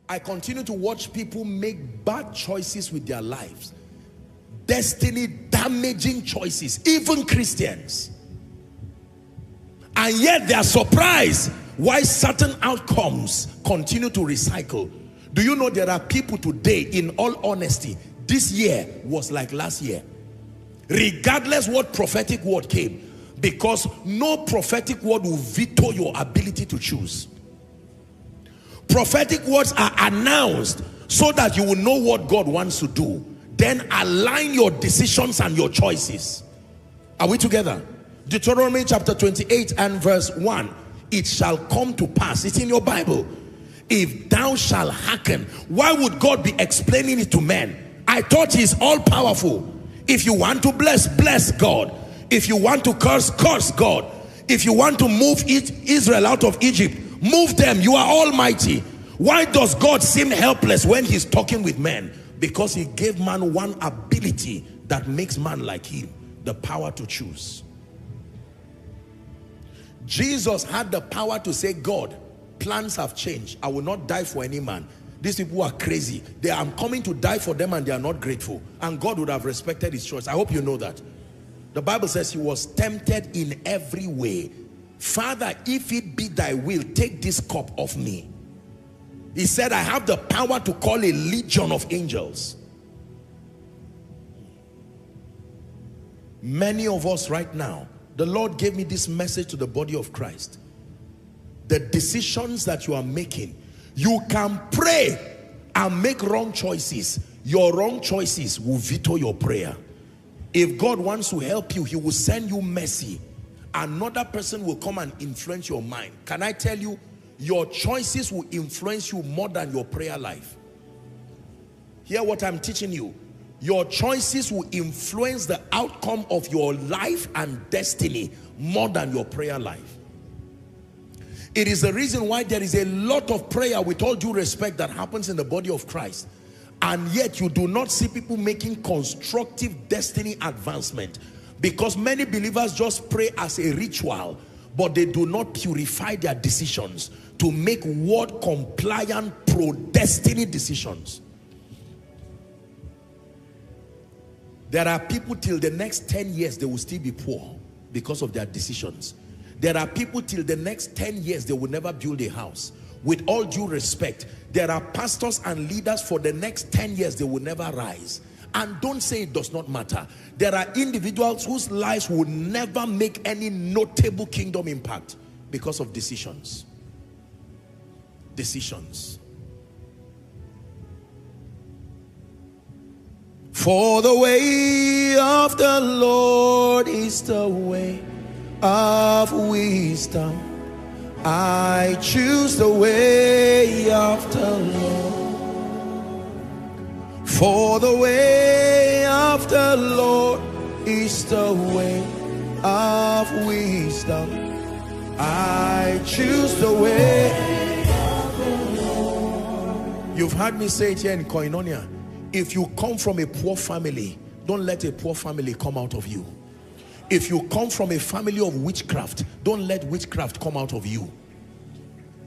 I continue to watch people make bad choices with their lives. Destiny damaging choices, even Christians. And yet they are surprised why certain outcomes continue to recycle. Do you know there are people today, in all honesty, this year was like last year. Regardless what prophetic word came, because no prophetic word will veto your ability to choose. Prophetic words are announced so that you will know what God wants to do. Then align your decisions and your choices. Are we together? Deuteronomy chapter 28 and verse 1. It shall come to pass. It's in your Bible. If thou shalt hearken. Why would God be explaining it to men? I thought he's all powerful. If you want to bless, bless God. If you want to curse, curse God. If you want to move Israel out of Egypt, move them. You are almighty. Why does God seem helpless when he's talking with men? Because he gave man one ability that makes man like him, the power to choose. Jesus had the power to say, God, plans have changed. I will not die for any man. These people are crazy. I'm coming to die for them and they are not grateful. And God would have respected his choice. I hope you know that. The Bible says he was tempted in every way. Father, if it be thy will, take this cup off me. He said, I have the power to call a legion of angels. Many of us right now, the Lord gave me this message to the body of Christ. The decisions that you are making, you can pray and make wrong choices. Your wrong choices will veto your prayer. If God wants to help you, he will send you mercy. Another person will come and influence your mind. Can I tell you, your choices will influence you more than your prayer life. Hear what I'm teaching you. Your choices will influence the outcome of your life and destiny more than your prayer life. It is the reason why there is a lot of prayer, with all due respect, that happens in the body of Christ. And yet you do not see people making constructive destiny advancement. Because many believers just pray as a ritual, but they do not purify their decisions to make word compliant pro-destiny decisions. There are people till the next 10 years they will still be poor because of their decisions. There are people till the next 10 years they will never build a house. With all due respect, there are pastors and leaders for the next 10 years they will never rise. And don't say it does not matter. There are individuals whose lives will never make any notable kingdom impact because of decisions. Decisions. For the way of the Lord is the way of wisdom. I choose the way of the Lord. For the way of the Lord is the way of wisdom. I choose the way of the Lord. You've heard me say it here in Koinonia. If you come from a poor family, don't let a poor family come out of you. If you come from a family of witchcraft, don't let witchcraft come out of you.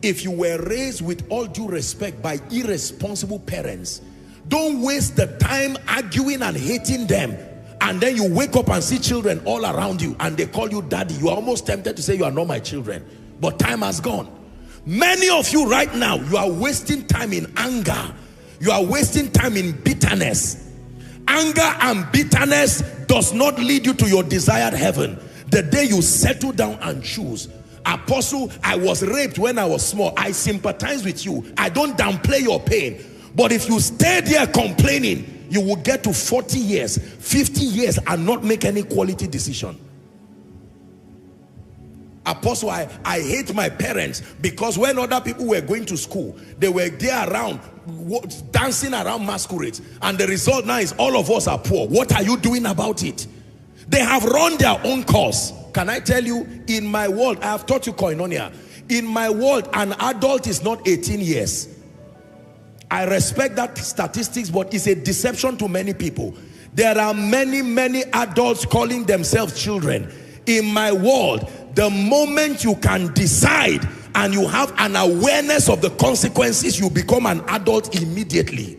If you were raised, with all due respect, by irresponsible parents, don't waste the time arguing and hating them, and then you wake up and see children all around you and they call you daddy. You are almost tempted to say, you are not my children, but time has gone. Many of you right now, you are wasting time in anger. You are wasting time in bitterness. Anger and bitterness does not lead you to your desired heaven. The day you settle down and choose, Apostle, I was raped when I was small. I sympathize with you. I don't downplay your pain. But if you stay there complaining, you will get to 40 years, 50 years and not make any quality decision. Apostle, I hate my parents because when other people were going to school, they were there around, dancing around masquerades. And the result now is all of us are poor. What are you doing about it? They have run their own course. Can I tell you, in my world, I have taught you Koinonia. In my world, an adult is not 18 years. I respect that statistics, but it's a deception to many people. There are many adults calling themselves children. In my world, the moment you can decide and you have an awareness of the consequences, you become an adult immediately.